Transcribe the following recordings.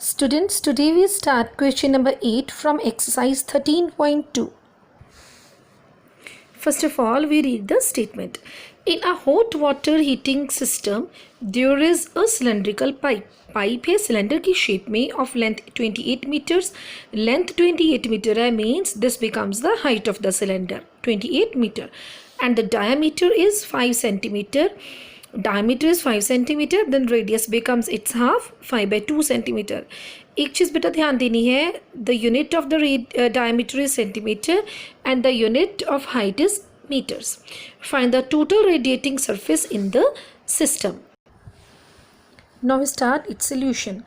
Students, today we start question number 8 from exercise 13.2. First of all, we read the statement. In a hot water heating system, there is a cylindrical pipe. Pipe है cylinder की shape में of length 28 metres. Length 28 metre है means this becomes the height of the cylinder 28 metre and the diameter is 5 centimetres. Diameter is 5 centimeter, then radius becomes its half 5/2 centimeter. एक चीज़ बेटा ध्यान देनी है, the unit of the diameter is centimeter and the unit of height is meters. Find the total radiating surface in the system. Now we start its solution.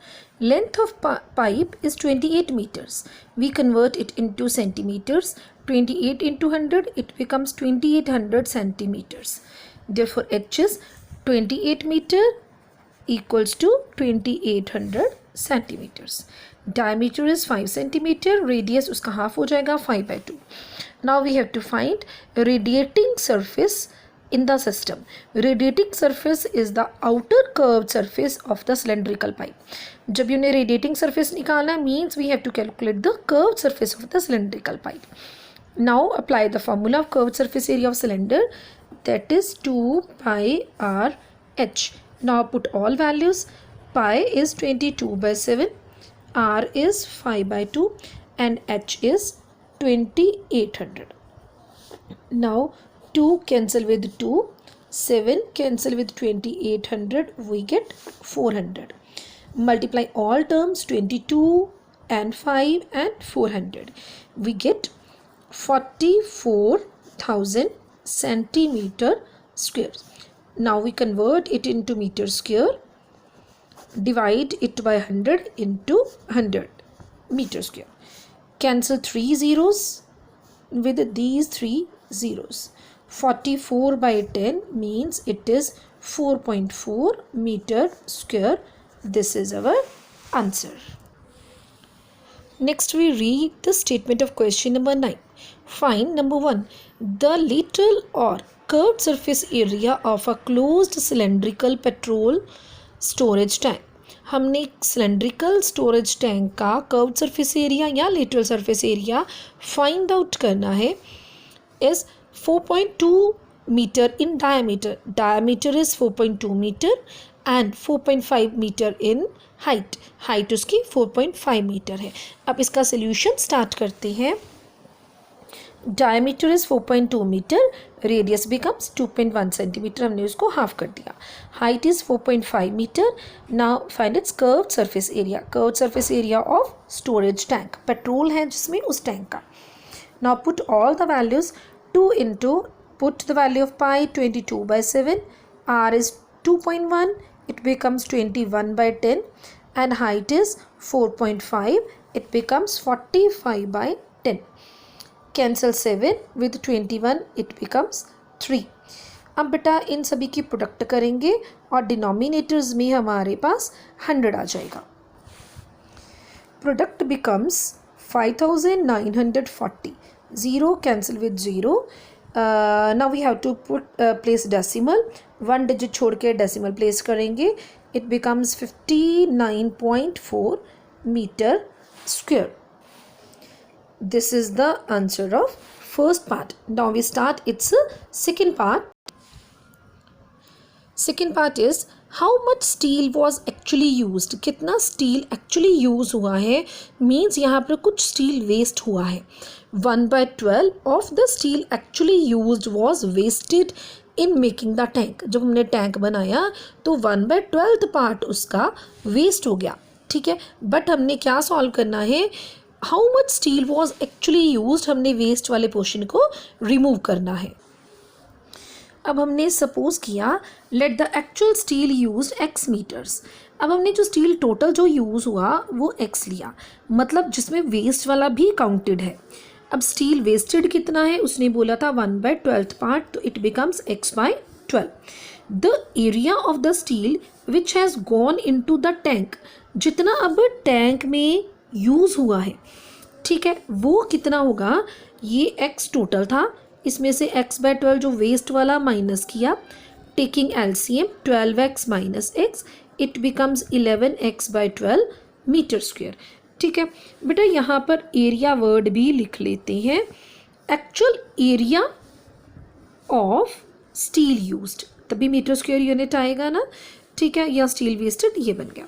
Length of pipe is 28 meters. We convert it into centimeters. 28 into 100, it becomes 2800 centimeters. Therefore, H is 28 meter equals to 2800 centimeters. Diameter is 5 centimeter. Radius उसका half हो जाएगा 5/2. Now we have to find radiating surface in the system. Radiating surface is the outer curved surface of the cylindrical pipe. जब हमने radiating surface निकालना means we have to calculate the curved surface of the cylindrical pipe. Now apply the formula of curved surface area of cylinder, that is 2 pi r h. Now put all values. Pi is 22/7, r is 5/2 and h is 2800. Now 2 cancel with 2, 7 cancel with 2800, we get 400. Multiply all terms, 22 and 5 and 400. We get 44,000 centimeter square. Now we convert it into meter square. Divide it by 100 into 100 meter square. Cancel 3 zeros with these 3 zeros. 44/10 means it is 4.4 meter square. This is our answer. Next we read the statement of question number 9. Find number 1. The lateral or curved surface area of a closed cylindrical petrol storage tank. हमने cylindrical storage tank का curved surface area या lateral surface area find out करना है. is 4.2 meter in diameter. Diameter is 4.2 meter and 4.5 meter in height. Height उसकी 4.5 meter है. अब इसका solution start करते हैं. Diameter is 4.2 meter, radius becomes 2.1 centimeter. हमने उसको half कर दिया. Height is 4.5 meter. Now find its curved surface area. Curved surface area of storage tank. Petrol है जिसमें उस tank का. Now put all the values. 2 into, put the value of pi 22/7. R is 2.1. It becomes 21/10. And height is 4.5. It becomes 45/10. Cancel 7 with 21, it becomes 3. अब बेटा इन सभी की product करेंगे और डिनोमिनेटर्स में हमारे पास 100 आ जाएगा. Product becomes 5940. 0 cancel with 0. Now we have to put place decimal. 1 digit छोड़ के डेसिमल प्लेस करेंगे. It becomes 59.4 metre square. This is the answer of first part. Now we start its second part. Second part is how much steel was actually used. कितना steel actually use हुआ है means यहाँ पर कुछ steel waste हुआ है. 1/12 of the steel actually used was wasted in making the tank. जब हमने टैंक बनाया तो 1/12 पार्ट उसका वेस्ट हो गया. ठीक है, बट हमने क्या सॉल्व करना है, how much steel was actually used. हमने वेस्ट वाले पोर्शन को रिमूव करना है. अब हमने सपोज किया let the actual steel used x metres. अब हमने जो स्टील टोटल जो यूज़ हुआ वो x लिया, मतलब जिसमें वेस्ट वाला भी काउंटेड है. अब स्टील वेस्टेड कितना है, उसने बोला था 1/12 पार्ट, तो it becomes x/12. The area of the steel which has gone into the tank. जितना अब टैंक में यूज़ हुआ है, ठीक है, वो कितना होगा. ये x टोटल था, इसमें से x/12 जो वेस्ट वाला माइनस किया. Taking LCM 12x - x, it becomes 11x/12. Metre square. ठीक है बेटा, यहाँ पर एरिया वर्ड भी लिख लेते हैं, actual area of steel used, तभी मीटर स्क्वायर यूनिट आएगा ना। ठीक है, या स्टील वेस्टेड, ये बन गया।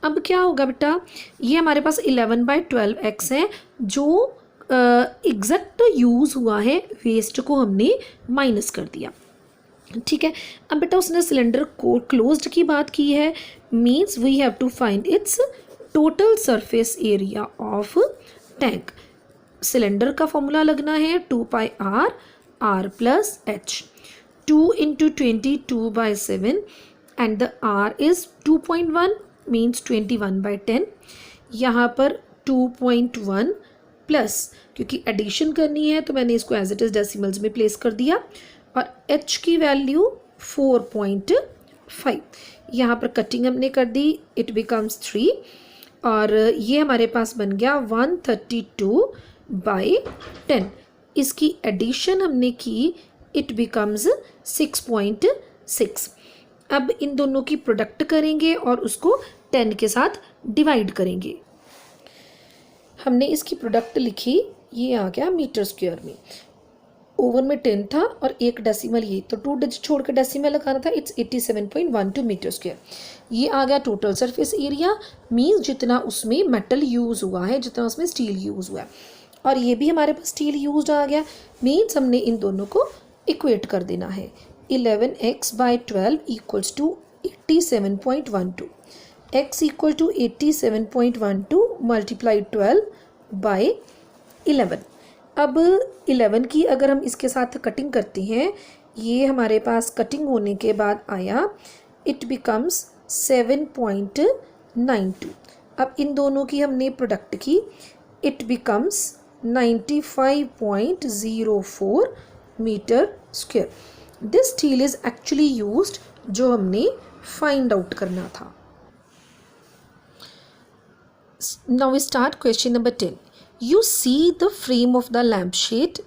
अब क्या होगा बेटा, ये हमारे पास 11/12x है जो एग्जैक्ट यूज़ हुआ है, वेस्ट को हमने माइनस कर दिया। ठीक है, अब बेटा उसने सिलेंडर को क्लोज्ड की बात की है, means we have to find its total surface area of tank. Cylinder का फॉर्मूला लगना है 2πr r plus h, 2 × 22/7 and the r is 2.1 means 21/10। यहाँ पर 2.1 प्लस, क्योंकि एडिशन करनी है तो मैंने इसको एज इट इज़ डेसिमल्स में प्लेस कर दिया, और h की वैल्यू 4.5। यहाँ पर कटिंग हमने कर दी, इट बिकम्स 3, और ये हमारे पास बन गया 132/10। इसकी एडिशन हमने की, इट बिकम्स 6.6। अब इन दोनों की प्रोडक्ट करेंगे और उसको 10 के साथ डिवाइड करेंगे। हमने इसकी प्रोडक्ट लिखी, ये आ गया मीटर स्क्वायर में, ओवर में 10 था और एक डेसिमल ये, तो 2 डिजिट छोड़ कर डेसिमल लगाना था, इट्स 87.12 मीटर स्क्वायर। ये आ गया टोटल सरफेस एरिया, मीन्स जितना उसमें मेटल यूज़ हुआ है, जितना उसमें स्टील यूज़ हुआ है, और ये भी हमारे पास स्टील यूज्ड आ गया, मीन्स हमने इन दोनों को इक्वेट कर देना है। 11x/12 equals to 87.12, x equal to 87.12 multiply 12/11। अब 11 की अगर हम इसके साथ कटिंग करते हैं, ये हमारे पास कटिंग होने के बाद आया, इट बिकम्स 7.92। अब इन दोनों की हमने प्रोडक्ट की, it becomes 95.04 metre square. This steel is actually used, जो हमने फाइंड आउट करना था। Now we start question number 10. You see the frame of the lampshade.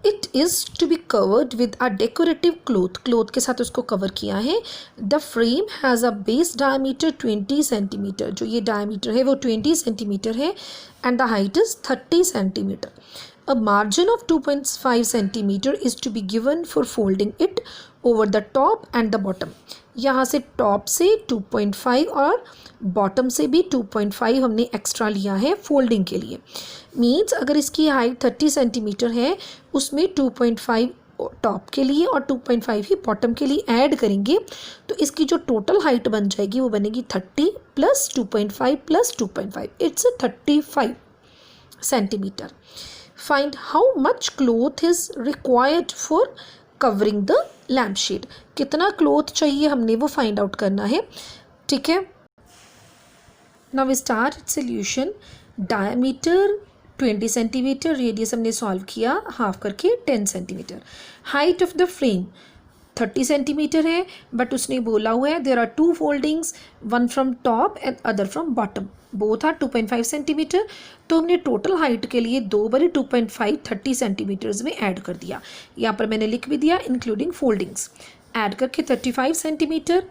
It is to be covered with a decorative cloth. Cloth के साथ उसको cover किया है. The frame has a base diameter 20 centimeter. जो ये diameter है वो 20 centimeter है, and the height is 30 centimeter. A margin of 2.5 centimeter is to be given for folding it over the top and the bottom. यहाँ से top से 2.5 और bottom से भी 2.5 हमने एक्स्ट्रा लिया है फोल्डिंग के लिए। मीन्स अगर इसकी हाइट 30 सेंटीमीटर है, उसमें 2.5 टॉप के लिए और 2.5 ही बॉटम के लिए ऐड करेंगे, तो इसकी जो टोटल हाइट बन जाएगी वो बनेगी 30 plus 2.5 plus 2.5, it's 35 centimetre. Find how much cloth is required for covering the lampshade. कितना क्लोथ चाहिए हमने वो फाइंड आउट करना है। ठीक है, now we start solution. Diameter 20 centimetre, radius हमने सॉल्व किया हाफ करके 10 centimetre. Height of the frame 30 centimetre है, बट उसने बोला हुआ है there are 2 foldings, one from top and other from bottom, both are 2.5 centimetre. तो हमने टोटल हाइट के लिए 2/2.5 30 सेंटीमीटर्स में ऐड कर दिया। यहाँ पर मैंने लिख भी दिया इंक्लूडिंग फोल्डिंग्स, ऐड करके 35 सेंटीमीटर।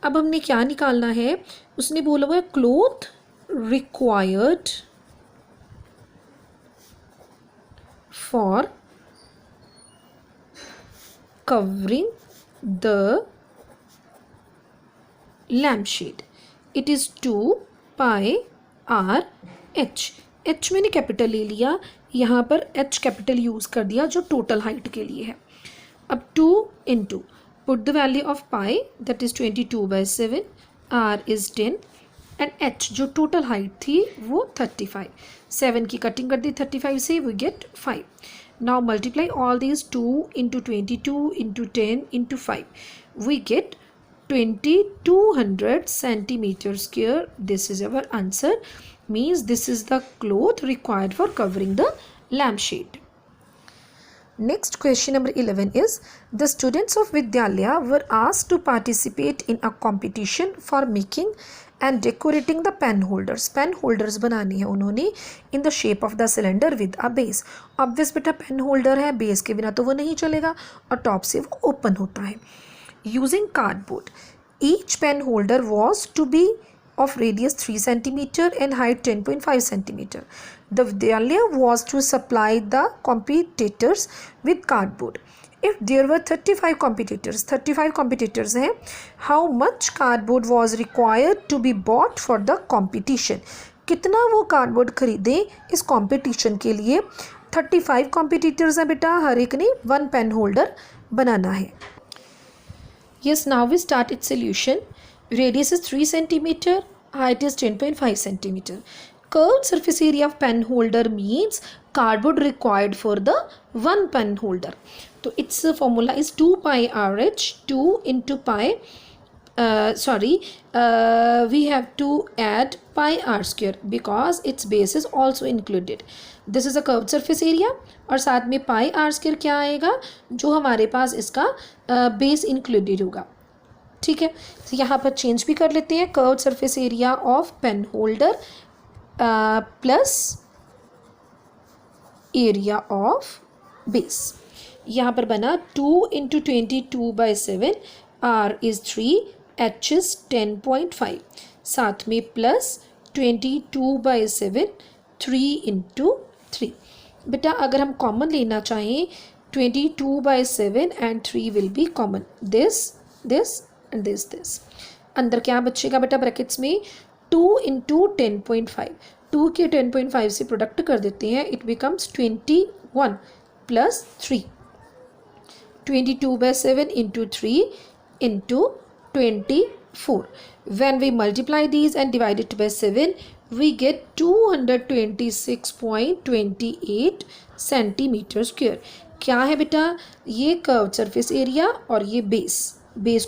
अब हमने क्या निकालना है, उसने बोला हुआ है cloth required for covering the lampshade. It is 2πr/h. h मैंने कैपिटल ले लिया, यहाँ पर h कैपिटल यूज़ कर दिया जो टोटल हाइट के लिए है। अब 2 into put the value of pi that is 22/7, r is 10 and h जो टोटल हाइट थी वो 35। 7 की कटिंग कर दी 35 से, we get 5। Now multiply all these 2 into 22 into 10 into 5. We get 2200 centimeter square. This is our answer. Means this is the cloth required for covering the lampshade. Next question number 11 is the students of Vidyalaya were asked to participate in a competition for making and decorating the pen holders. Pen holders बनाने हैं उन्होंने in the shape of the cylinder with a base. Obvious बेटा pen holder है, base के बिना तो वो नहीं चलेगा और top से वो open होता है. Using cardboard, each pen holder was to be of radius 3 centimeter and height 10.5 centimeter. The Vidyalaya was to supply the competitors with cardboard. If there were 35 competitors हैं, how much cardboard was required to be bought for the competition? कितना वो cardboard खरीदे इस competition के लिए? 35 competitors हैं बेटा, हर एक ने 1 पेन होल्डर बनाना है. Yes, now we start its solution. Radius is 3 centimeter, height is 10.5 centimeter. Curved surface area of pen holder means cardboard required for the 1 pen holder. So its formula is 2 pi RH, 2 into pi. We have to add pi r square because its base is also included. This is a curved surface area और साथ में pi r square क्या आएगा, जो हमारे पास इसका base included होगा. ठीक है, तो यहाँ पर चेंज भी कर लेते हैं. Curved surface area of pen holder plus area of base. यहाँ पर बना 2 into 22/7, r is 3, h is 10.5, साथ में प्लस 22/7, 3 into 3. बेटा अगर हम कॉमन लेना चाहें 22/7 and 3 will be common. this and this. अंदर क्या बचेगा बेटा ब्रैकेट्स में? 2 into 10.5. 2 के 10.5 से प्रोडक्ट कर देते हैं. It becomes 21 plus 3. 22/7 into 3 into 24. When we multiply these and divide it by 7, we get 226.28 centimetre square. क्या है बेटा? ये कर्व्ड सरफेस एरिया और ये बेस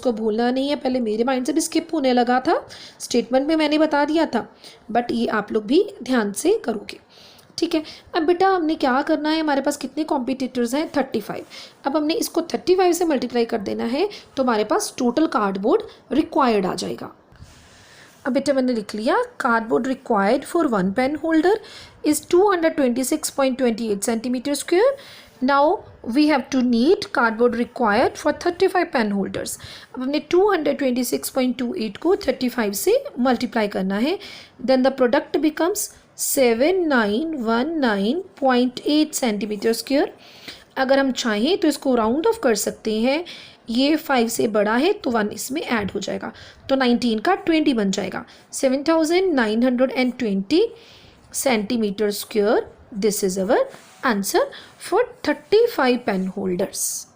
को भूलना नहीं है. पहले मेरे माइंड से भी स्किप होने लगा था, स्टेटमेंट में मैंने बता दिया था, बट ये आप लोग भी ध्यान से करोगे. ठीक है, अब बेटा हमने क्या करना है, हमारे पास कितने कॉम्पिटिटर्स हैं? 35. अब हमने इसको 35 से मल्टीप्लाई कर देना है तो हमारे पास टोटल कार्डबोर्ड रिक्वायर्ड आ जाएगा. अब बेटा मैंने लिख लिया, cardboard required for 1 pen holder is 226.28 centimetre square. Now we have to need cardboard required for 35 pen holders. अब हमने 226.28 को 35 से मल्टीप्लाई करना है. Then the product becomes 7919.8 centimetre square. अगर हम चाहें तो इसको राउंड ऑफ कर सकते हैं. ये 5 से बड़ा है तो 1 इसमें ऐड हो जाएगा, तो 19 का 20 बन जाएगा. 7920 centimetre square. This is our answer for 35 pen holders.